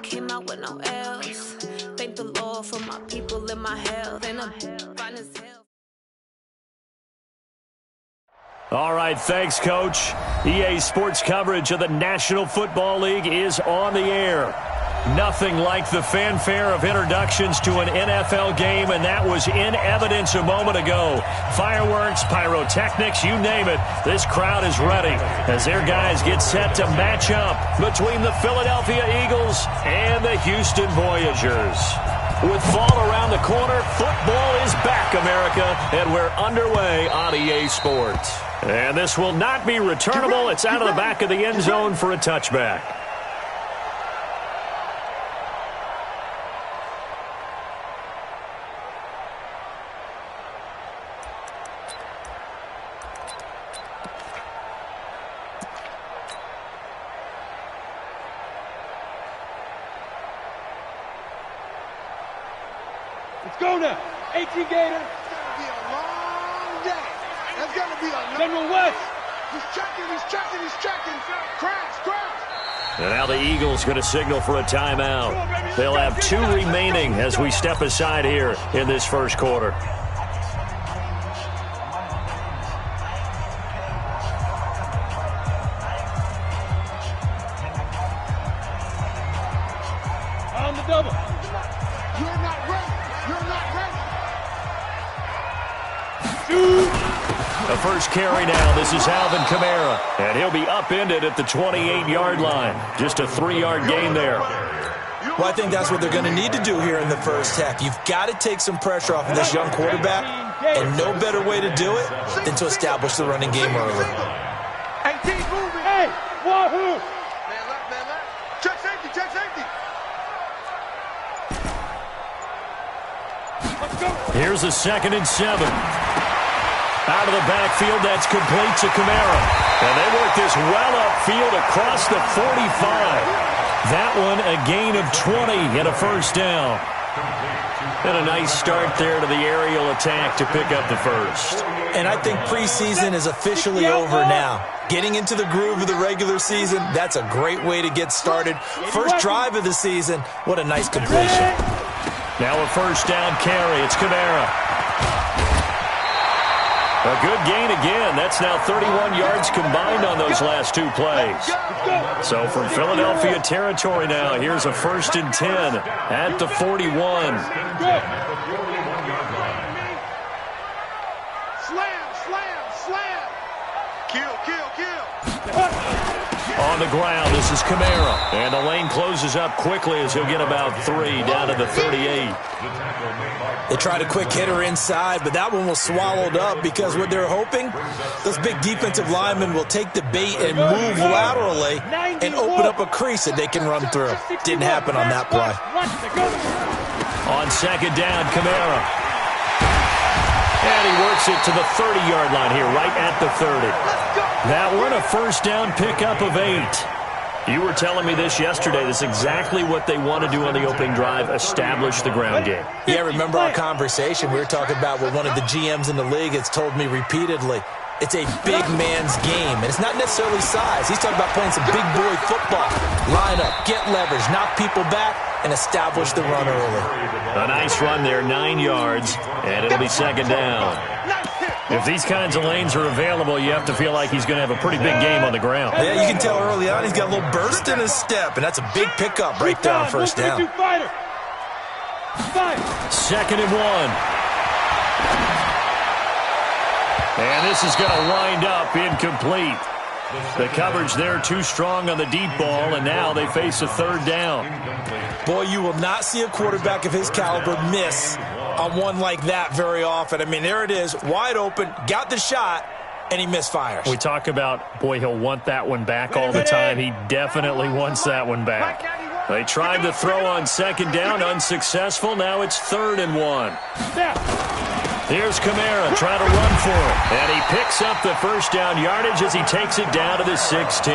came out with no L's. Thank the Lord for my people in my health. And I'm fine as hell. All right, thanks, Coach. EA Sports coverage of the National Football League is on the air. Nothing like the fanfare of introductions to an NFL game, and that was in evidence a moment ago. Fireworks, pyrotechnics, you name it. This crowd is ready as their guys get set to match up between the Philadelphia Eagles and the Houston Voyagers. With fall around the corner, football is back, America, and we're underway on EA Sports. And this will not be returnable. It's out of the back of the end zone for a touchback. Let's go now. 18 Gator. It's going to be a long day. That's going to be a long day. General West. He's checking. Crash. And now the Eagles going to signal for a timeout. They'll have 2 remaining as we step aside here in this first quarter. On the double. You're not ready. The first carry now. This is Alvin Kamara. And he'll be upended at the 28-yard line. Just a 3-yard gain there. Well, I think that's what they're going to need to do here in the first half. You've got to take some pressure off of this young quarterback, and no better way to do it than to establish the running game early. 18 moving. Hey, wahoo! Man left. Check safety. Let's go. Here's a 2nd and 7. Out of the backfield, that's complete to Kamara. And they work this well upfield across the 45. That one a gain of 20 and a first down. And a nice start there to the aerial attack to pick up the first. And I think preseason is officially over now. Getting into the groove of the regular season, that's a great way to get started. First drive of the season, what a nice completion. Now a first down carry. It's Kamara. A good gain again. That's now 31 yards combined on those last 2 plays. So from Philadelphia territory now, here's a 1st and 10 at the 41. Slam. Kill. On the ground, this is Kamara. And the lane closes up quickly as he'll get about 3 down to the 38. They tried a quick hitter inside, but that one was swallowed up because what they're hoping, those big defensive linemen will take the bait and move laterally and open up a crease that they can run through. Didn't happen on that play. On 2nd down, Kamara. And he works it to the 30-yard line here, right at the 30. That one a first down pickup of 8. You were telling me this yesterday. This is exactly what they want to do on the opening drive, establish the ground game. Yeah, remember our conversation? We were talking about what one of the GMs in the league has told me repeatedly. It's a big man's game, and it's not necessarily size. He's talking about playing some big boy football. Line up, get leverage, knock people back, and establish the run early. A nice run there, 9 yards, and it'll be 2nd down. If these kinds of lanes are available, you have to feel like he's going to have a pretty big game on the ground. Yeah, you can tell early on he's got a little burst in his step, and that's a big pickup right there on first down. 2nd and 1. And this is going to wind up incomplete. The coverage there too strong on the deep ball, and now they face a 3rd down. Boy, you will not see a quarterback of his caliber miss on one like that very often. I mean, there it is, wide open, got the shot, and he misfires. We talk about, boy, he'll want that one back all the time. He definitely wants that one back. They tried to throw on 2nd down, unsuccessful. Now it's 3rd and 1. Here's Kamara trying to run for it. And he picks up the first down yardage as he takes it down to the 16.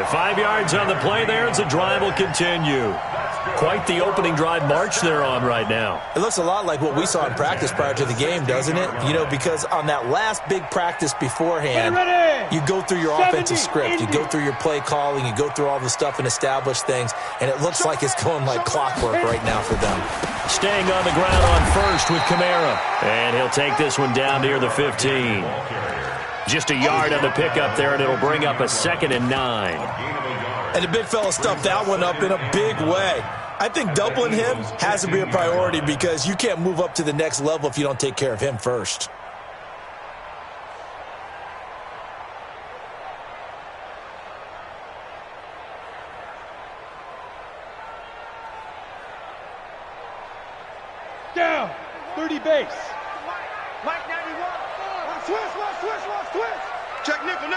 5 yards on the play there as the drive will continue. Quite the opening drive march they're on right now. It looks a lot like what we saw in practice prior to the game, doesn't it? You know, because on that last big practice beforehand, you go through your offensive script, you go through your play calling, you go through all the stuff and establish things, and it looks like it's going like clockwork right now for them. Staying on the ground on first with Kamara, and he'll take this one down near the 15. Just a yard on the pickup there, and it'll bring up a 2nd and 9. And the big fella stuffed that one up in a big way. I think doubling him has to be a priority because you can't move up to the next level if you don't take care of him first. Down. 30 base. Mike 91. Switch. Check nickel.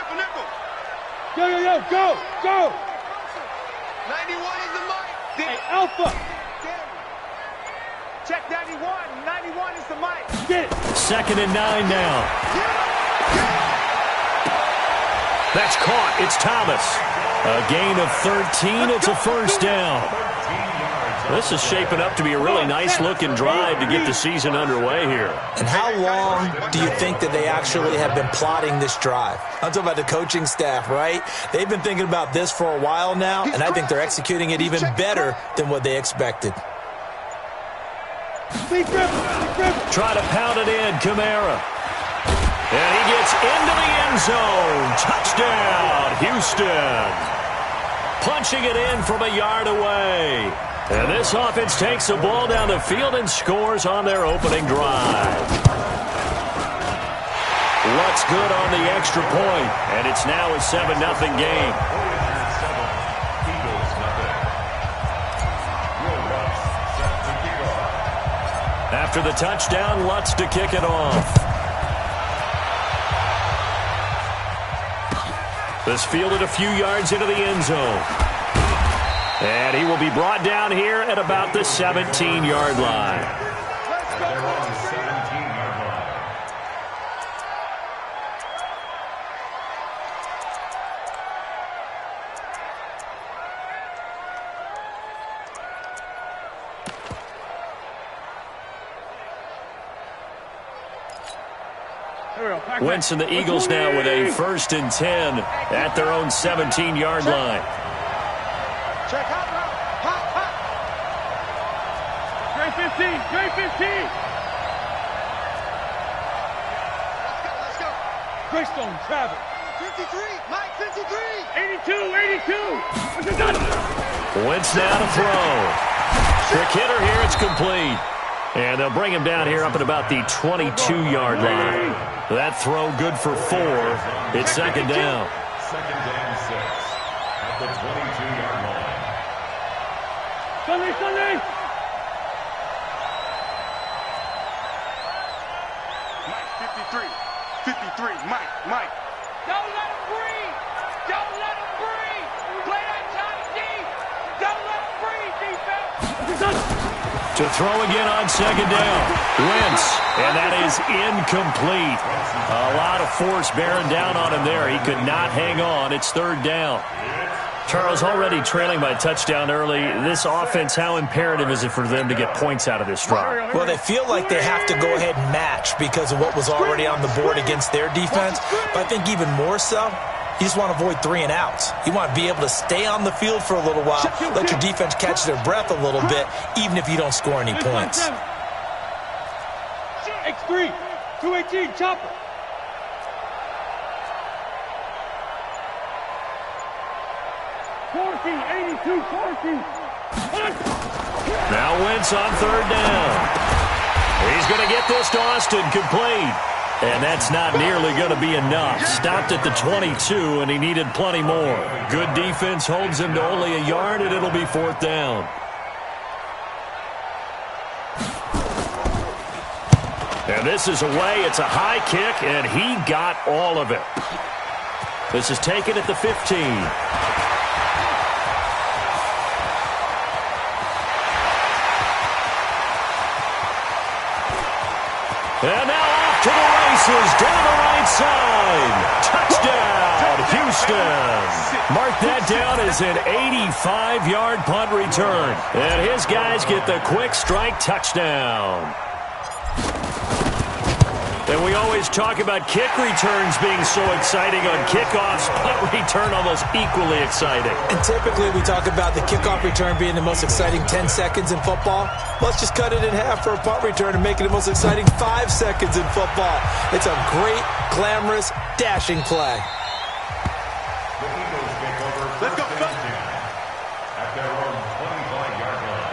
Yo, go. 91 is the mic. Hey, Alpha. Check 91. 91 is the mic. Get it. 2nd and 9 now. That's caught. It's Thomas. A gain of 13. It's a first down. This is shaping up to be a really nice-looking drive to get the season underway here. And how long do you think that they actually have been plotting this drive? I'm talking about the coaching staff, right? They've been thinking about this for a while now, and I think they're executing it even better than what they expected. Try to pound it in, Kamara. And he gets into the end zone. Touchdown, Houston. Punching it in from a yard away. And this offense takes the ball down the field and scores on their opening drive. What's good on the extra point, and it's now a 7-0 game. After the touchdown, Lutz to kick it off. This fielded a few yards into the end zone. And he will be brought down here at about the 17-yard line. Wentz and the Eagles now with a 1st and 10 at their own 17-yard line. Check hot. Great 15. Let's go. Greystone, Travis. 53. Mike 53. 82. Wentz now to throw. Trick hitter here, it's complete. And they'll bring him down here up at about the 22-yard line. That throw good for 4. It's 2nd down. 2nd and 6 at the 22-yard line. Sunday. Mike 53. Mike. Don't let him breathe. Play that Johnny D. Don't let him breathe, defense. To throw again on 2nd down. Wentz, and that is incomplete. A lot of force bearing down on him there. He could not hang on. It's 3rd down. Charles, already trailing by a touchdown early. This offense, how imperative is it for them to get points out of this drive? Well, they feel like they have to go ahead and match because of what was already on the board against their defense. But I think even more so, you just want to avoid 3 and outs. You want to be able to stay on the field for a little while, let your defense catch their breath a little bit, even if you don't score any points. X3, 218, chopper. Now Wentz on 3rd down. He's going to get this to Austin complete. And that's not nearly going to be enough. Stopped at the 22, and he needed plenty more. Good defense holds him to only a yard, and it'll be 4th down. And this is away. It's a high kick, and he got all of it. This is taken at the 15. And now off to the Bounces down the right side. Touchdown, Houston. Mark that down as an 85-yard punt return. And his guys get the quick strike touchdown. And we always talk about kick returns being so exciting on kickoffs. Punt return almost equally exciting. And typically we talk about the kickoff return being the most exciting 10 seconds in football. Let's just cut it in half for a punt return and make it the most exciting 5 seconds in football. It's a great, glamorous, dashing play. Let's go. At their own 25-yard line.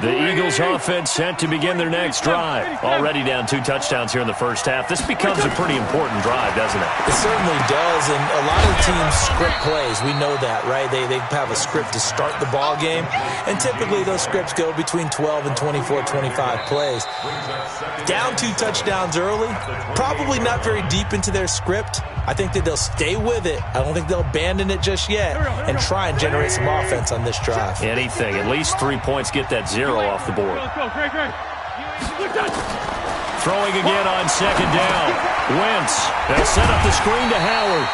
The Eagles offense set to begin their next drive. Already down 2 touchdowns here in the first half. This becomes a pretty important drive, doesn't it? It certainly does, and a lot of teams script plays. We know that, right? They have a script to start the ball game, and typically those scripts go between 12 and 24, 25 plays. Down 2 touchdowns early, probably not very deep into their script. I think that they'll stay with it. I don't think they'll abandon it just yet and try and generate some offense on this drive. Anything. At least 3 points, get that 0 off the board. Throwing again on second down. Wentz. They'll set up the screen to Howard.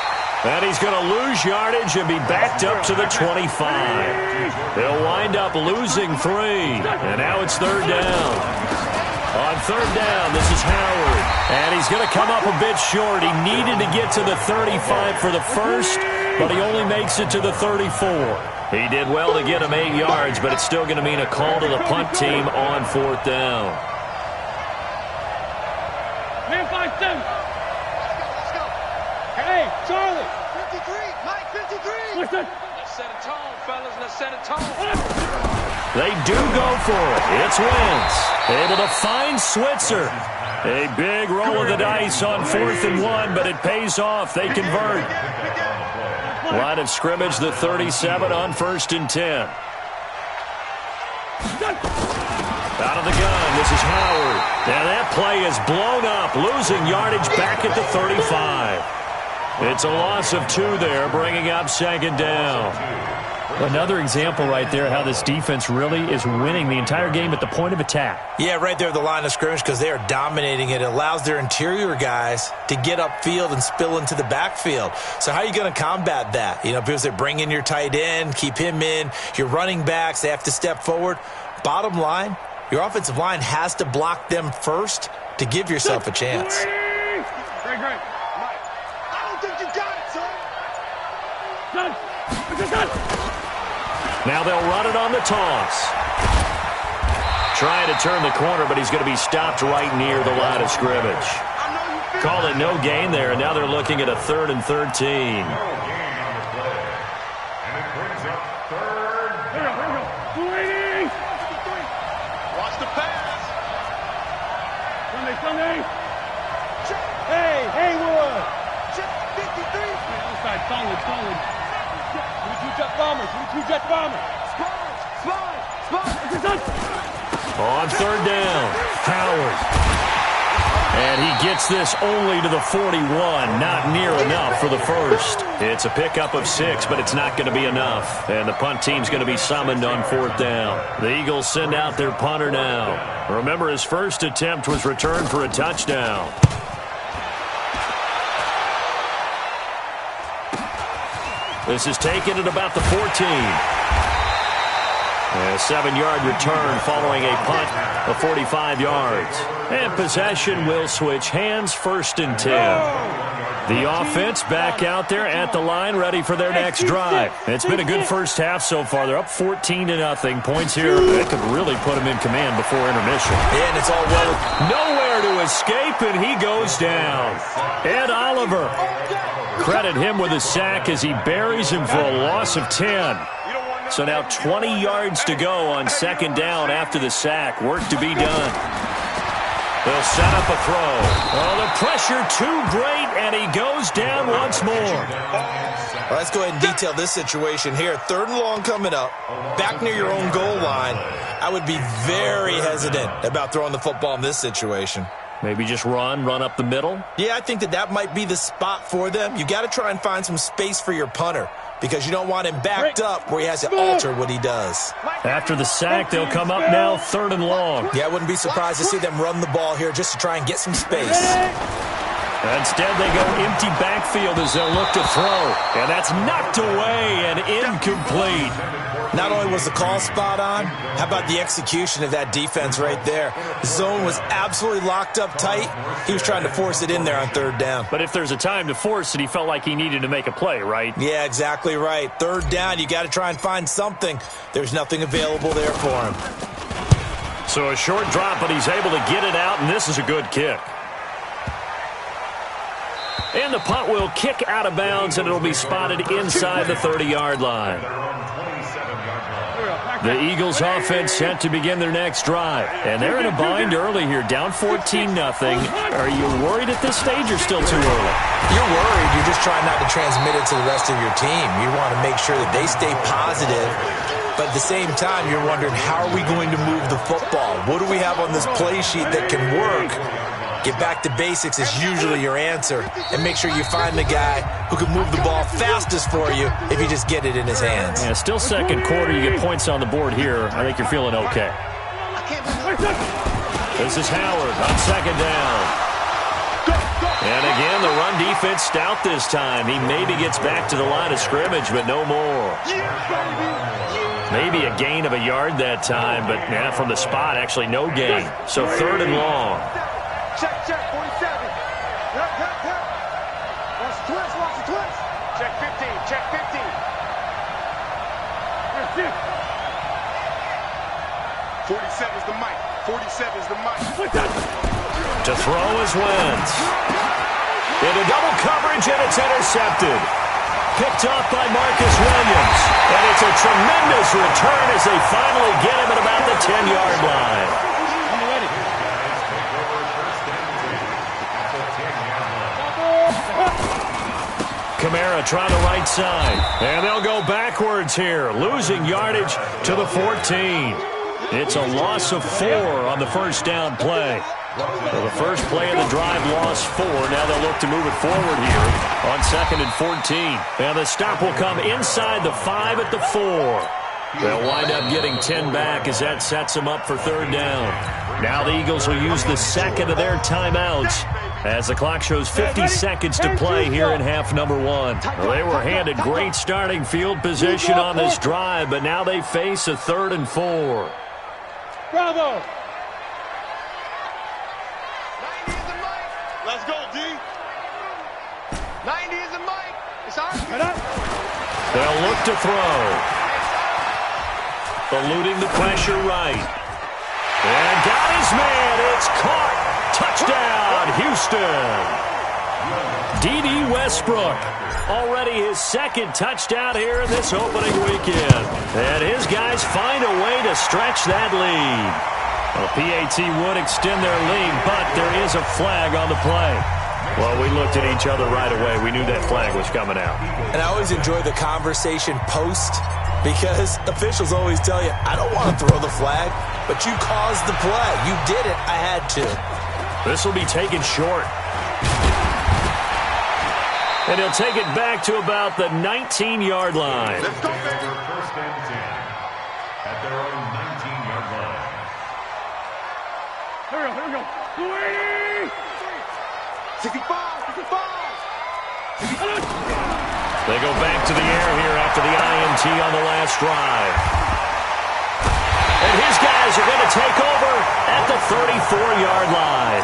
And he's going to lose yardage and be backed up to the 25. They'll wind up losing 3. And now it's third down. On third down, this is Howard. And he's going to come up a bit short. He needed to get to the 35 for the first, but he only makes it to the 34. He did well to get him 8 yards, but it's still going to mean a call to the punt team on fourth down. Man, 5-7. Let's go. Hey, Charlie. 53. Mike, 53. Listen. Let's set a tone, fellas. Let's set a tone. They do go for it. It's Wentz. Able to find Switzer. A big roll of the dice on 4th and 1, but it pays off. They convert. Line of scrimmage, the 37 on 1st and 10. Out of the gun, this is Howard. And that play is blown up, losing yardage back at the 35. It's a loss of 2 there, bringing up second down. Another example right there how this defense really is winning the entire game at the point of attack. Yeah, right there at the line of scrimmage because they are dominating it. It allows their interior guys to get upfield and spill into the backfield. So how are you going to combat that? You know, because they bring in your tight end, keep him in. Your running backs, they have to step forward. Bottom line, your offensive line has to block them first to give yourself a chance. Great. Mike, I don't think you got it, son. Now they'll run it on the toss. Trying to turn the corner, but he's going to be stopped right near the line of scrimmage. Call it no gain there, and now they're looking at a 3rd and 13. And it brings up third down. Watch the pass. Sunday. Hey, Haywood. Check 53. Outside, solid. 22 jet bombers. Slide. On third down, Howard. And he gets this only to the 41. Not near enough for the first. It's a pickup of 6, but it's not going to be enough. And the punt team's going to be summoned on fourth down. The Eagles send out their punter now. Remember, his first attempt was returned for a touchdown. This is taken at about the 14. A 7-yard return following a punt of 45 yards. And possession will switch hands, 1st and 10. The offense back out there at the line, ready for their next drive. It's been a good first half so far. They're up 14-0. Points here that could really put them in command before intermission. Yeah, and it's all well. Nowhere to escape, and he goes down. Ed Oliver. Credit him with a sack as he buries him for a loss of 10. So now 20 yards to go on second down after the sack. Work to be done. They'll set up a throw. Oh, the pressure too great, and he goes down once more. Well, let's go ahead and detail this situation here. 3rd and long coming up, back near your own goal line. I would be very hesitant about throwing the football in this situation. Maybe just run up the middle? Yeah, I think that might be the spot for them. You got to try and find some space for your punter. because you don't want him backed up where he has to alter what he does. After the sack, they'll come up now 3rd and long. Yeah, I wouldn't be surprised to see them run the ball here just to try and get some space. Instead, they go empty backfield as they'll look to throw. And that's knocked away and incomplete. Not only was the call spot on, how about the execution of that defense right there? The zone was absolutely locked up tight. He was trying to force it in there on 3rd down. But if there's a time to force it, he felt like he needed to make a play, right? Yeah, exactly right. 3rd down, you got to try and find something. There's nothing available there for him. So a short drop, but he's able to get it out, and this is a good kick. And the punt will kick out of bounds, and it'll be spotted inside the 30-yard line. The Eagles offense set to begin their next drive. And they're in a bind early here, down 14-0. Are you worried at this stage or still too early? You're worried. You're just trying not to transmit it to the rest of your team. You want to make sure that they stay positive. But at the same time, you're wondering, how are we going to move the football? What do we have on this play sheet that can work? Get back to basics is usually your answer. And make sure you find the guy who can move the ball fastest for you if you just get it in his hands. Yeah, still second quarter. You get points on the board here. I think you're feeling okay. This is Howard on 2nd down. And again, the run defense stout this time. He maybe gets back to the line of scrimmage, but no more. Maybe a gain of a yard that time, but yeah, from the spot, actually no gain. So 3rd and long. Check, 47. Watch the twist. Check 15, check 15. 47's the mic. 47's the mic. To throw is Wentz. Into double coverage, and it's intercepted. Picked off by Marcus Williams. And it's a tremendous return as they finally get him at about the 10-yard line. Kamara trying the right side. And they'll go backwards here, losing yardage to the 14. It's a loss of 4 on the first down play. So the first play of the drive lost 4. Now they'll look to move it forward here on 2nd and 14. And the stop will come inside the 5 at the 4. They'll wind up getting 10 back as that sets them up for 3rd down. Now the Eagles will use the second of their timeouts as the clock shows 50 seconds to play here in half number 1. Well, they were handed great starting field position on this drive, but now they face a 3rd and 4. Bravo! 90 is the mic. Let's go, D. 90 is the mic. It's ours. They'll look to throw. Eluding the pressure right. And got his man. It's caught. Touchdown, Houston. D.D. Westbrook. Already his 2nd touchdown here in this opening weekend. And his guys find a way to stretch that lead. Well, PAT would extend their lead, but there is a flag on the play. Well, we looked at each other right away. We knew that flag was coming out. And I always enjoy the conversation post, because officials always tell you, I don't want to throw the flag, but you caused the play. You did it. I had to. This will be taken short. And he'll take it back to about the 19-yard line. Let's go, baby. 1st and 10 at their own 19-yard line. Here we go. 65. They go back to the air here after the INT on the last drive. And his guys are going to take over at the 34-yard line.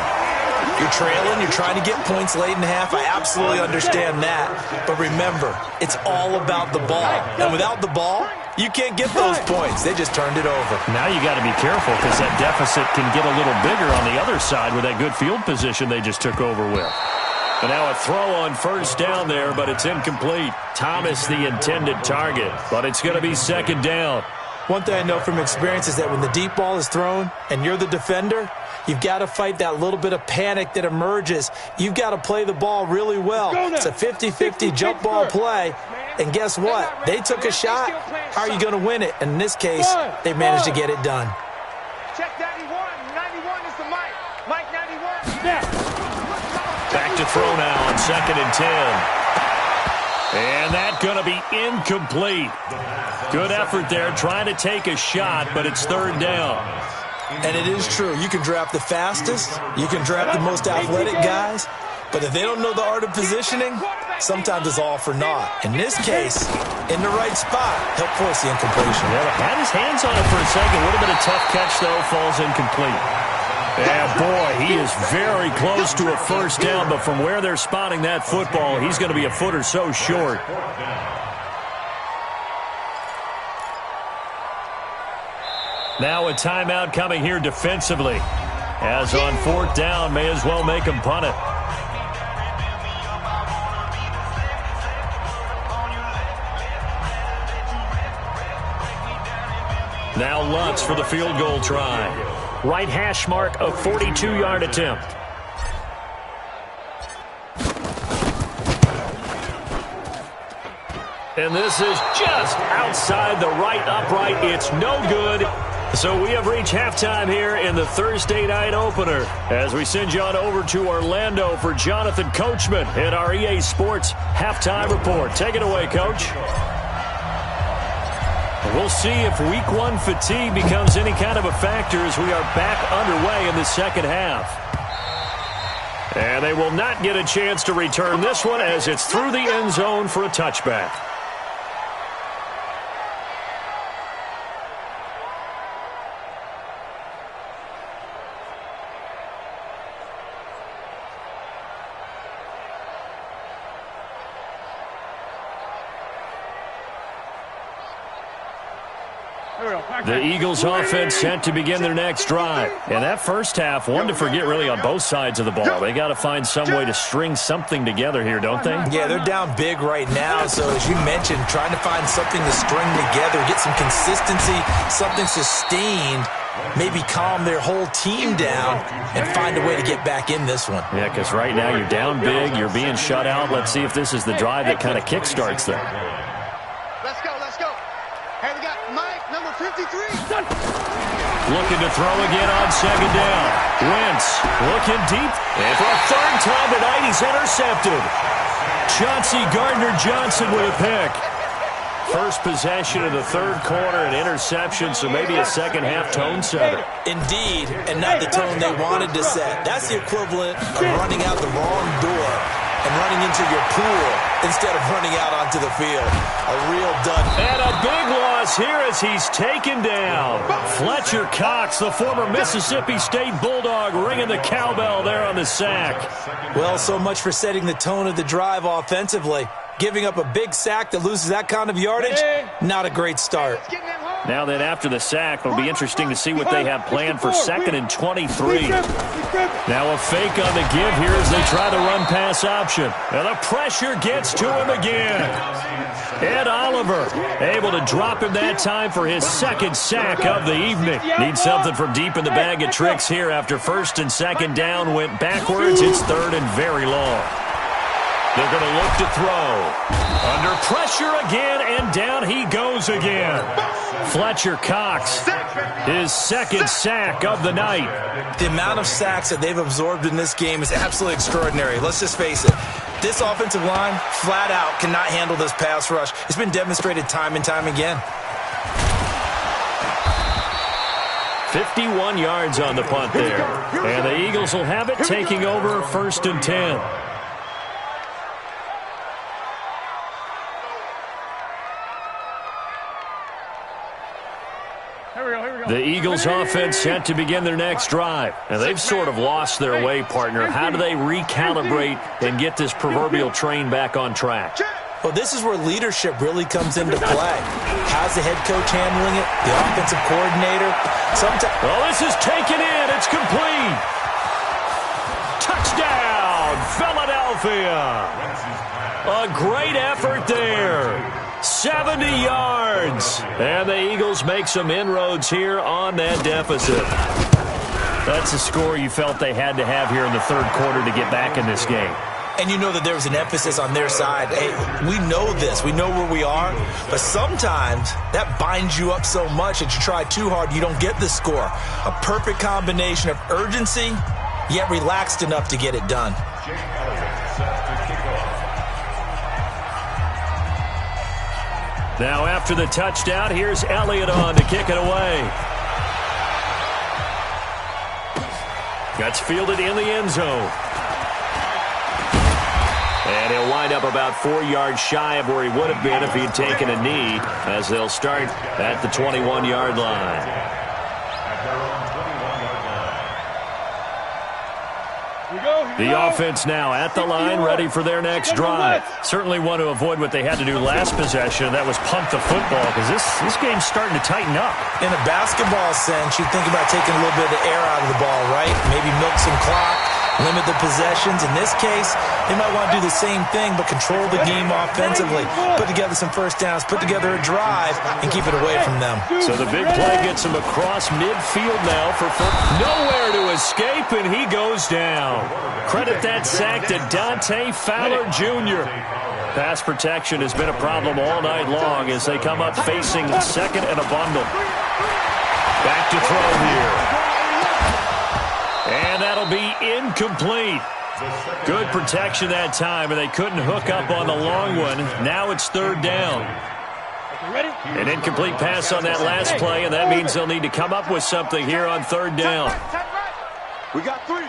You're trailing, you're trying to get points late in half. I absolutely understand that. But remember, it's all about the ball. And without the ball, you can't get those points. They just turned it over. Now you got to be careful because that deficit can get a little bigger on the other side with that good field position they just took over with. And now a throw on 1st down there, but it's incomplete. Thomas the intended target, but it's going to be 2nd down. One thing I know from experience is that when the deep ball is thrown and you're the defender, you've got to fight that little bit of panic that emerges. You've got to play the ball really well. It's a 50-50 jump ball play. And guess what? They took a shot. How are you going to win it? And in this case, they managed to get it done. Check 91. 91 is the mic. Mike 91. Back to throw now on 2nd and 10. And that going to be incomplete. Good effort there trying to take a shot, but it's third down. And it is true. You can draft the fastest. You can draft the most athletic guys. But if they don't know the art of positioning, sometimes it's all for naught. In this case, in the right spot, he'll force the incompletion. Yeah, had his hands on it for a second. Would have been a tough catch, though. Falls incomplete. Yeah, boy, he is very close to a first down, but from where they're spotting that football, he's going to be a foot or so short. Now a timeout coming here defensively. As on fourth down, may as well make him punt it. Now Lutz for the field goal try. Right hash mark, a 42-yard attempt. And this is just outside the right upright. It's no good. So we have reached halftime here in the Thursday night opener as we send you on over to Orlando for Jonathan Coachman in our EA Sports halftime report. Take it away, Coach. We'll see if week one fatigue becomes any kind of a factor as we are back underway in the second half. And they will not get a chance to return this one as it's through the end zone for a touchback. The Eagles offense set to begin their next drive. And that first half, one to forget really on both sides of the ball. They got to find some way to string something together here, don't they? Yeah, they're down big right now. So as you mentioned, trying to find something to string together, get some consistency, something sustained, maybe calm their whole team down and find a way to get back in this one. Yeah, because right now you're down big, you're being shut out. Let's see if this is the drive that kind of kickstarts them. Let's go, let's go. Hey, we got Mike, number 53. Looking to throw again on second down. Wentz looking deep. And for a third time tonight, he's intercepted. Chauncey Gardner-Johnson with a pick. First possession of the third quarter, an interception, so maybe a second-half tone setter. Indeed, and not the tone they wanted to set. That's the equivalent of running out the wrong door and running into your pool instead of running out onto the field. A real dud. And a big loss here as he's taken down. Fletcher Cox, the former Mississippi State Bulldog, ringing the cowbell there on the sack. Well, so much for setting the tone of the drive offensively. Giving up a big sack that loses that kind of yardage, not a great start. Now that after the sack, it'll be interesting to see what they have planned for 2nd and 23. Now a fake on the give here as they try the run-pass option. And the pressure gets to him again. Ed Oliver able to drop him that time for his second sack of the evening. Needs something from deep in the bag of tricks here after first and second down went backwards. It's third and very long. They're going to look to throw. Under pressure again, and down he goes again. Fletcher Cox, his second sack of the night. The amount of sacks that they've absorbed in this game is absolutely extraordinary. Let's just face it. This offensive line, flat out, cannot handle this pass rush. It's been demonstrated time and time again. 51 yards on the punt there. And the Eagles will have it, taking over 1st and 10. The Eagles offense set to begin their next drive. And they've sort of lost their way, partner. How do they recalibrate and get this proverbial train back on track? Well, this is where leadership really comes into play. How's the head coach handling it? The offensive coordinator? Well, this is taken in. It's complete. Touchdown, Philadelphia. A great effort there. 70 yards. And the Eagles make some inroads here on that deficit. That's a score you felt they had to have here in the third quarter to get back in this game. And you know that there was an emphasis on their side. Hey, we know this. We know where we are. But sometimes that binds you up so much that you try too hard, you don't get the score. A perfect combination of urgency, yet relaxed enough to get it done. Now after the touchdown, here's Elliott on to kick it away. That's fielded in the end zone. And he'll wind up about 4 yards shy of where he would have been if he'd taken a knee, as they'll start at the 21-yard line. The offense now at the line, ready for their next drive. Certainly want to avoid what they had to do last possession, and that was punt the football, because this game's starting to tighten up. In a basketball sense, you think about taking a little bit of the air out of the ball, right? Maybe milk some clock, limit the possessions. In this case, they might want to do the same thing, but control the game offensively. Put together some first downs, put together a drive, and keep it away from them. So the big play gets him across midfield now for nowhere to escape, and he goes down. Credit that sack to Dante Fowler Jr. Pass protection has been a problem all night long as they come up facing second and a bundle. Back to throw here. And that'll be incomplete. Good protection that time, and they couldn't hook up on the long one. Now it's third down. An incomplete pass on that last play, and that means they'll need to come up with something here on third down. We got three,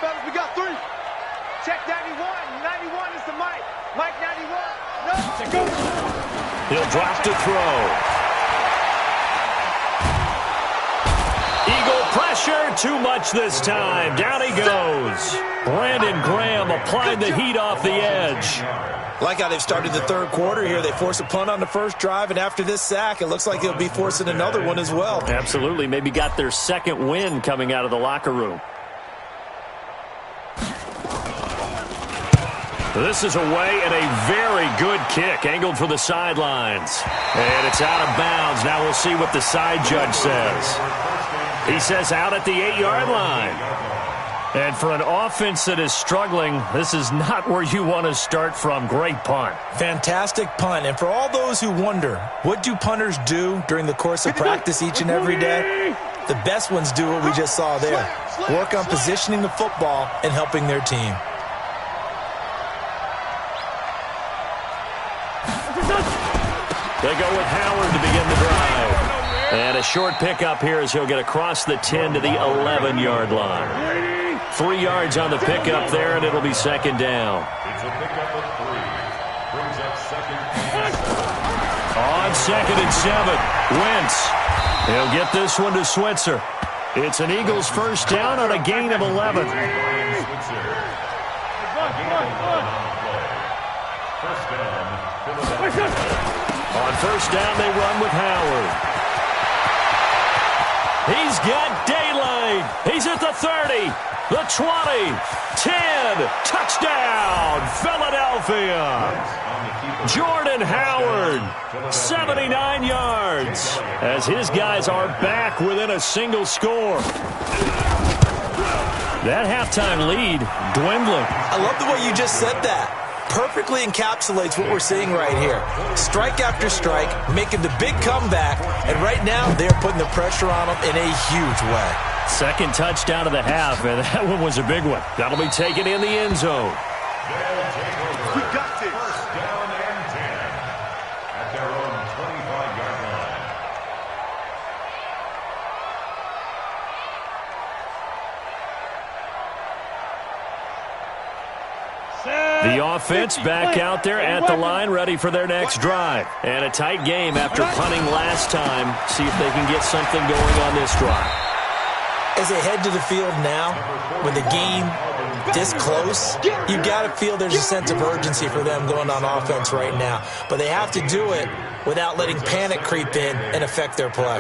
fellas, we got three. Check 91, 91 is the Mike. Mike 91, no. He'll drop to throw. Eagle pressure, too much this time. Down he goes. Brandon Graham applied the heat off the edge. Like how they've started the third quarter here. They force a punt on the first drive, and after this sack, it looks like they'll be forcing another one as well. Absolutely. Maybe got their second win coming out of the locker room. This is away and a very good kick, angled for the sidelines. And it's out of bounds. Now we'll see what the side judge says. He says out at the 8-yard line. And for an offense that is struggling, this is not where you want to start from. Great punt. Fantastic punt. And for all those who wonder, what do punters do during the course of practice each and every day? The best ones do what we just saw there. Work on positioning the football and helping their team. They go with Howard to begin the drive. And a short pickup here as he'll get across the 10 to the 11-yard line. 3 yards on the pickup there, and it'll be second down. It's a pickup of 3. Brings up second. On second and 7, Wentz. He'll get this one to Switzer. It's an Eagles first down on a gain of 11. First down, Philadelphia. On first down, they run with Howard. He's got daylight. He's at the 30, the 20, 10. Touchdown, Philadelphia. Jordan Howard, 79 yards, as his guys are back within a single score. That halftime lead dwindling. I love the way you just said that. Perfectly encapsulates what we're seeing right here. Strike after strike, making the big comeback, and right now they're putting the pressure on them in a huge way. Second touchdown of the half, and that one was a big one. That'll be taken in the end zone. We got this. First down and 10 at their own 25-yard line. The offense back out there at the line, ready for their next drive. And a tight game after punting last time. See if they can get something going on this drive. As they head to the field now, with the game this close, you've got to feel there's a sense of urgency for them going on offense right now. But they have to do it without letting panic creep in and affect their play.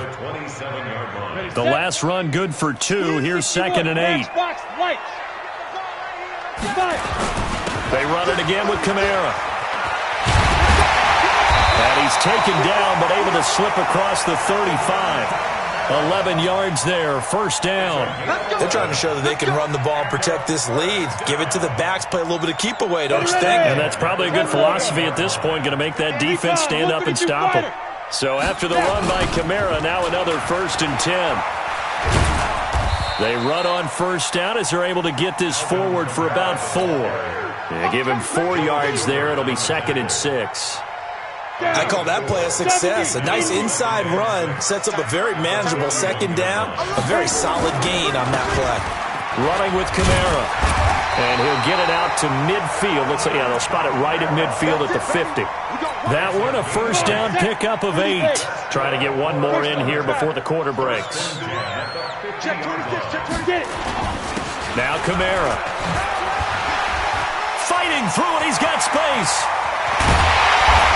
The last run good for 2. Here's second and 8. They run it again with Kamara. And he's taken down, but able to slip across the 35. 11 yards there, first down. They're trying to show that they can run the ball and protect this lead. Give it to the backs, play a little bit of keep away, don't you think? And that's probably a good philosophy at this point, going to make that defense stand up and stop them. So after the run by Kamara, now another first and 10. They run on first down as they're able to get this forward for about 4. They give him 4 yards there. It'll be second and 6. I call that play a success. A nice inside run sets up a very manageable second down, a very solid gain on that play. Running with Kamara. And he'll get it out to midfield. Let's say, yeah, they'll spot it right at midfield at the 50. That one, a first down pickup of 8. Trying to get one more in here before the quarter breaks. Now Kamara. Fighting through it. He's got space.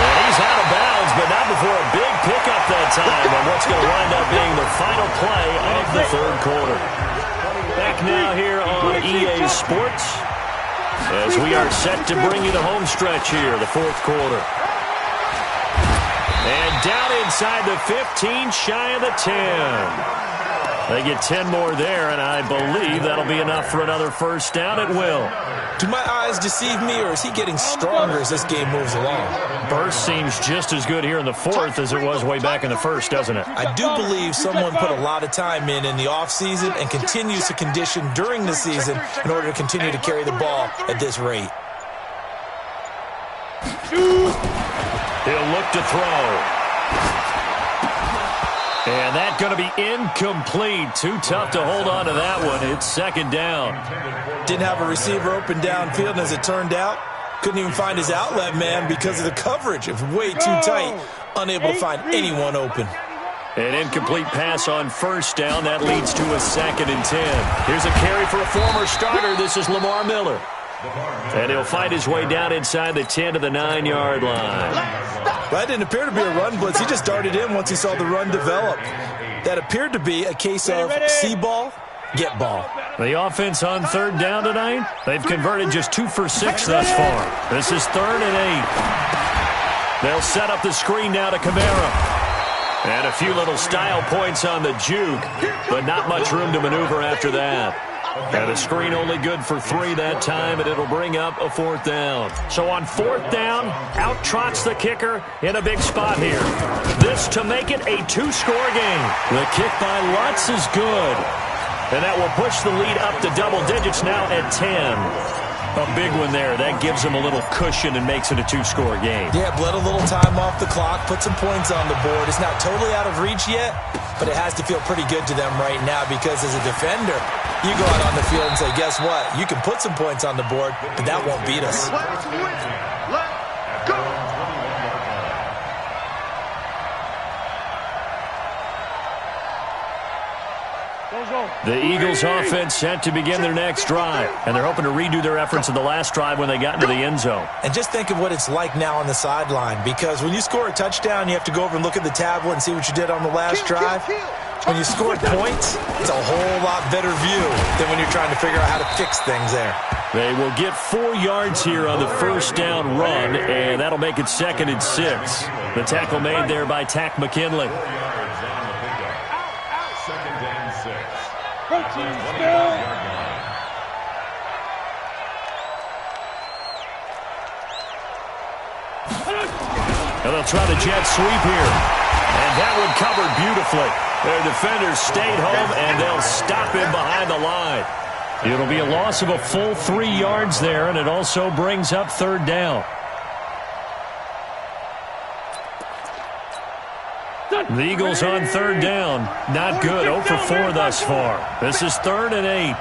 And he's out of bounds, but not before a big pickup that time on what's going to wind up being the final play of the third quarter. Back now here on EA Sports as we are set to bring you the home stretch here, the fourth quarter. And down inside the 15, shy of the 10. They get 10 more there, and I believe that'll be enough for another first down. It will. Do my eyes deceive me, or is he getting stronger as this game moves along? Burst seems just as good here in the fourth as it was way back in the first, doesn't it? I do believe someone put a lot of time in the offseason and continues to condition during the season in order to continue to carry the ball at this rate. He'll look to throw. And that's going to be incomplete. Too tough to hold on to that one. It's second down. Didn't have a receiver open downfield, and as it turned out, couldn't even find his outlet man because of the coverage. It was way too tight. Unable to find anyone open. An incomplete pass on first down. That leads to a 2nd and 10. Here's a carry for a former starter. This is Lamar Miller. And he'll find his way down inside the 10 to the 9-yard line. Well, that didn't appear to be a run blitz. He just darted in once he saw the run develop. That appeared to be a case of see ball, get ball. The offense on third down tonight, they've converted just 2 for 6 thus far. This is 3rd and 8. They'll set up the screen now to Kamara. And a few little style points on the juke, but not much room to maneuver after that. And a screen only good for 3 that time, and it'll bring up a 4th down. So on 4th down, out trots the kicker in a big spot here. This to make it a 2-score game. The kick by Lutz is good. And that will push the lead up to double digits now at 10. A big one there. That gives them a little cushion and makes it a 2-score game. Yeah, bled a little time off the clock, put some points on the board. It's not totally out of reach yet, but it has to feel pretty good to them right now because as a defender, you go out on the field and say, guess what? You can put some points on the board, but that won't beat us. Let's win. Let's go. The Eagles offense set to begin their next drive, and they're hoping to redo their efforts in the last drive when they got into the end zone. And just think of what it's like now on the sideline, because when you score a touchdown, you have to go over and look at the tablet and see what you did on the last drive. When you score points, it's a whole lot better view than when you're trying to figure out how to fix things there. They will get 4 yards here on the first down run, and that'll make it 2nd and 6. The tackle made there by Tack McKinley. And they'll try the jet sweep here. And that one covered beautifully. Their defenders stayed home, and they'll stop him behind the line. It'll be a loss of a full 3 yards there, and it also brings up 3rd down. The Eagles on 3rd down. Not good. 0 for 4 thus far. This is 3rd and 8.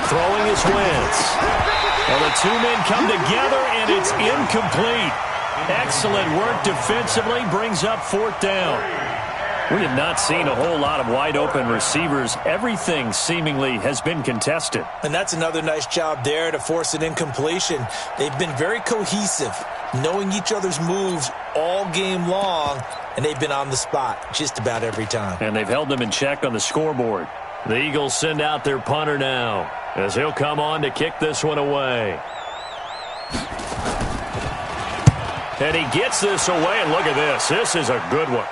Throwing is Wentz. Well, the 2 men come together, and it's incomplete. Excellent work defensively. Brings up 4th down. We have not seen a whole lot of wide-open receivers. Everything seemingly has been contested. And that's another nice job there to force an incompletion. They've been very cohesive, knowing each other's moves all game long, and they've been on the spot just about every time. And they've held them in check on the scoreboard. The Eagles send out their punter now, as he'll come on to kick this one away. And he gets this away, and look at this. This is a good one.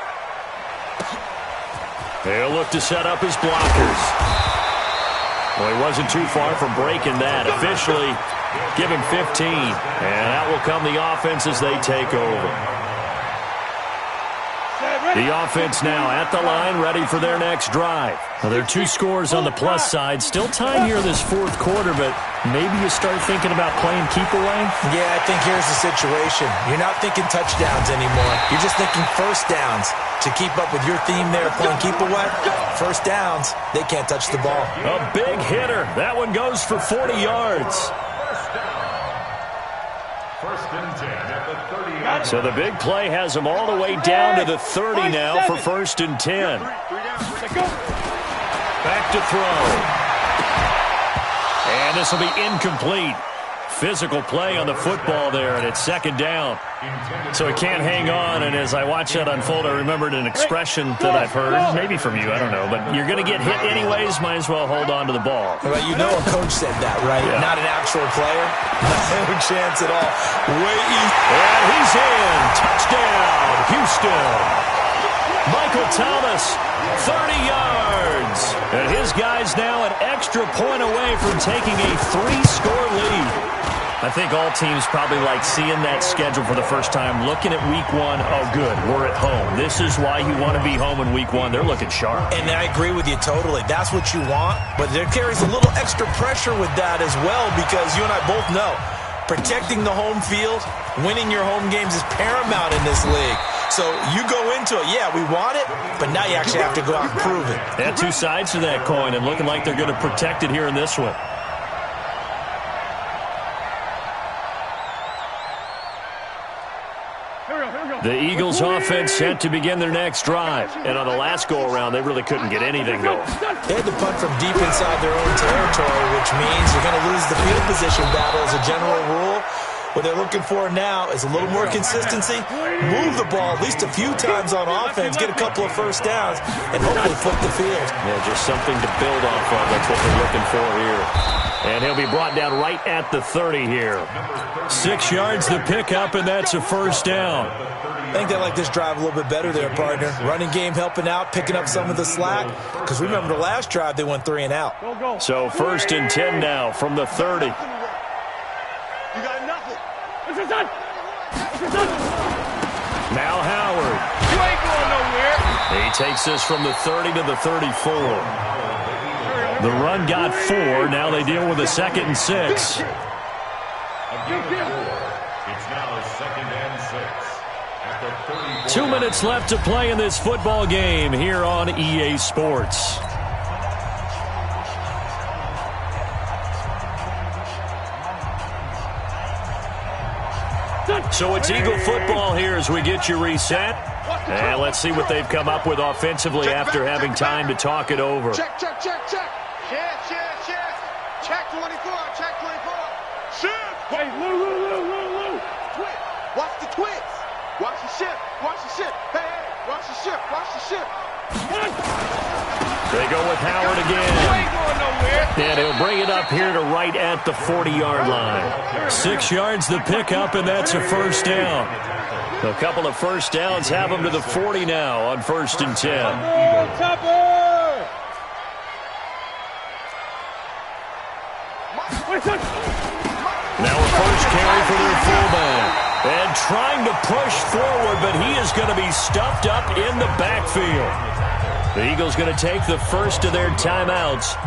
He'll look to set up his blockers. Well, he wasn't too far from breaking that. Officially, give him 15. And out will come the offense as they take over. The offense now at the line, ready for their next drive. Now, there are 2 scores on the plus side. Still time here in this fourth quarter, but maybe you start thinking about playing keep away? Yeah, I think here's the situation. You're not thinking touchdowns anymore. You're just thinking first downs. To keep up with your theme there, playing keep away, first downs, they can't touch the ball. A big hitter. That one goes for 40 yards. First and 10 at the 30. So the big play has them all the way down to the 30 now for first and 10. Back to throw. And this will be incomplete. Physical play on the football there, and it's second down. So he can't hang on, and as I watch that unfold, I remembered an expression that I've heard, maybe from you, I don't know, but you're going to get hit anyways, might as well hold on to the ball. Well, you know a coach said that, right? Yeah. Not an actual player. No chance at all. Way easy. And he's in. Touchdown, Houston. Michael Thomas, 30 yards. And his guy's now an extra point away from taking a 3-score lead. I think all teams probably like seeing that schedule for the first time, looking at week 1. Oh, good, we're at home. This is why you want to be home in week 1. They're looking sharp. And I agree with you totally. That's what you want, but there carries a little extra pressure with that as well, because you and I both know protecting the home field, winning your home games is paramount in this league. So you go into it, yeah, we want it, but now you actually have to go out and prove it. Yeah, 2 sides to that coin, and looking like they're going to protect it here in this one. The Eagles offense set to begin their next drive. And on the last go-around, they really couldn't get anything going. They had to punt from deep inside their own territory, which means you're going to lose the field position battle as a general rule. What they're looking for now is a little more consistency, move the ball at least a few times on offense, get a couple of first downs, and hopefully flip the field. Yeah, just something to build off of. That's what they're looking for here. And he'll be brought down right at the 30 here. 6 yards the pickup, and that's a first down. I think they like this drive a little bit better there, partner. Running game helping out, picking up some of the slack. Because remember the last drive, they went 3 and out. So first and 10 now from the 30. You got nothing. Now Howard. You ain't going nowhere. He takes this from the 30 to the 34. The run got 4. Now they deal with a 2nd and 6. It's now 2nd and 6. At the 2 minutes left to play in this football game here on EA Sports. So it's Eagle football here as we get you reset. And let's see what they've come up with offensively after having time to talk it over. Check, check, check, check. Check. Check 24, check 24. Shift. Hey, Lou. Twitch. Watch the twitch. Watch the shift. Watch the shift. Hey, watch the shift. Watch the shift. They go with Howard You again. ain't going nowhere. And he'll bring it up here to right at the 40-yard line. 6 yards the pickup, and that's a first down. A couple of first downs have them to the 40 now on first and 10. Now a first carry for their fullback. And trying to push forward, but he is going to be stuffed up in the backfield. The Eagles going to take the first of their timeouts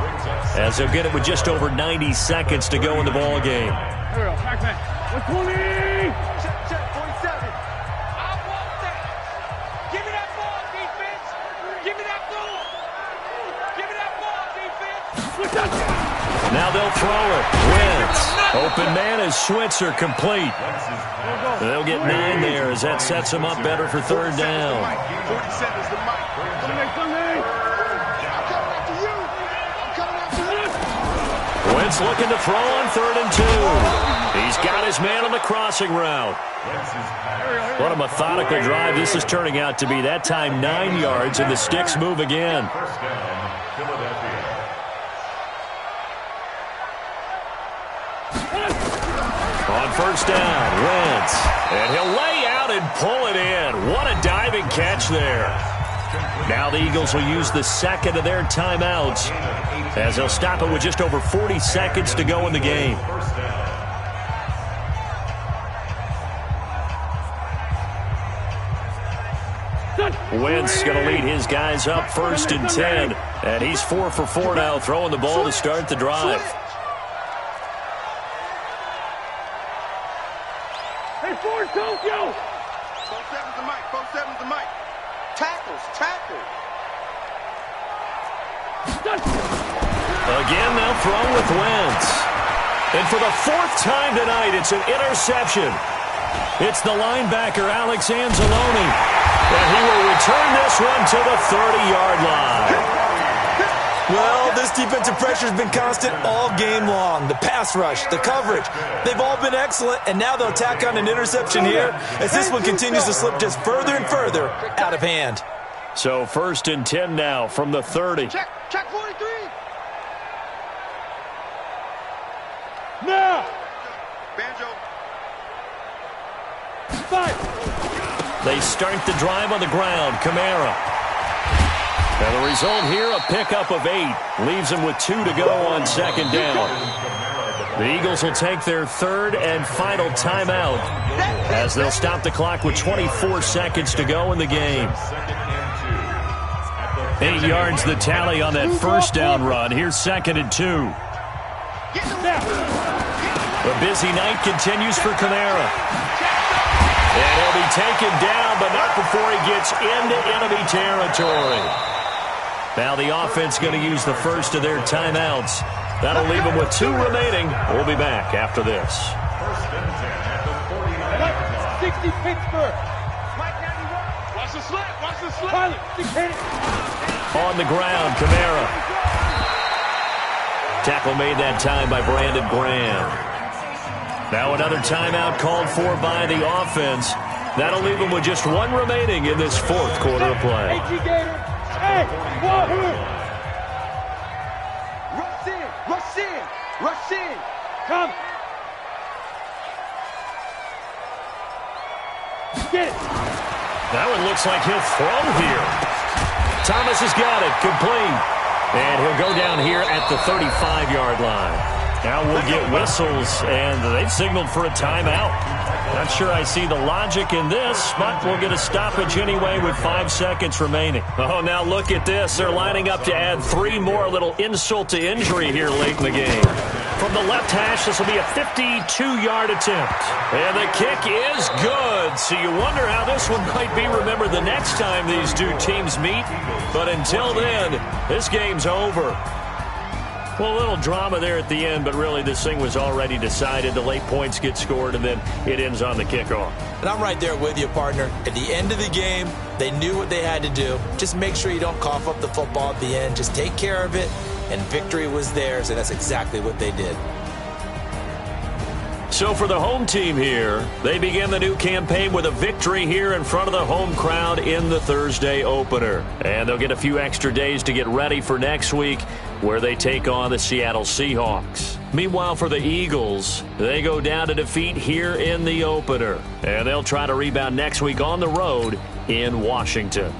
as they'll get it with just over 90 seconds to go in the ball game. Here we go. Back. 120. Check 47. I want that. Give me that ball, defense. Give me that ball. Give me that ball, defense. Now they'll throw it. Wentz. Open man is Switzer complete. They'll get 9 there as that sets them up better for third down. 47 is the mic. Wentz looking to throw on 3rd and 2. He's got his man on the crossing route. What a methodical drive this is turning out to be. That time 9 yards, and the sticks move again. First down, Philadelphia. On first down, Wentz. And he'll lay out and pull it in. What a diving catch there. Now the Eagles will use the second of their timeouts as they'll stop it with just over 40 seconds to go in the game. First down. Wentz going to lead his guys up 1st and 10. And he's 4 for 4 now, throwing the ball to start the drive. Hey, Ford, Tokyo! 4-7's the mic. 4-7's the mic. Tackles. Again, now thrown with Wentz. And for the 4th time tonight, it's an interception. It's the linebacker, Alex Anzalone. And he will return this one to the 30-yard line. Well, this defensive pressure has been constant all game long. The pass rush, the coverage, they've all been excellent, and now they'll tack on an interception here as this one continues to slip just further and further out of hand. So 1st and 10 now from the 30. Check 43. Now! Banjo. 5. They start the drive on the ground. Kamara. And the result here, a pickup of 8. Leaves them with 2 to go on 2nd down. The Eagles will take their 3rd and final timeout as they'll stop the clock with 24 seconds to go in the game. 8 yards the tally on that 1st down run. Here's 2nd and 2. The busy night continues for Kamara. And he'll be taken down, but not before he gets into enemy territory. Now the offense going to use the first of their timeouts. That'll leave them with 2 remaining. We'll be back after this. 60 Pittsburgh. Watch the slip. Watch the slip. Pilot, 6 On the ground, Kamara. Tackle made that time by Brandon Graham. Now another timeout called for by the offense. That'll leave them with just 1 remaining in this 4th quarter of play. Hey, what? Rush in. Come. Get it. That one looks like he'll throw here. Thomas has got it, complete. And he'll go down here at the 35-yard line. Now we'll get whistles, and they've signaled for a timeout. Not sure I see the logic in this, but we'll get a stoppage anyway with 5 seconds remaining. Oh, now look at this. They're lining up to add 3 more, little insult to injury here late in the game. From the left hash, this will be a 52-yard attempt. And the kick is good. So you wonder how this one might be remembered the next time these 2 teams meet. But until then, this game's over. Well, a little drama there at the end, but really this thing was already decided. The late points get scored, and then it ends on the kickoff. And I'm right there with you, partner. At the end of the game, they knew what they had to do. Just make sure you don't cough up the football at the end. Just take care of it, and victory was theirs, and that's exactly what they did. So for the home team here, they begin the new campaign with a victory here in front of the home crowd in the Thursday opener. And they'll get a few extra days to get ready for next week, where they take on the Seattle Seahawks. Meanwhile, for the Eagles, they go down to defeat here in the opener. And they'll try to rebound next week on the road in Washington.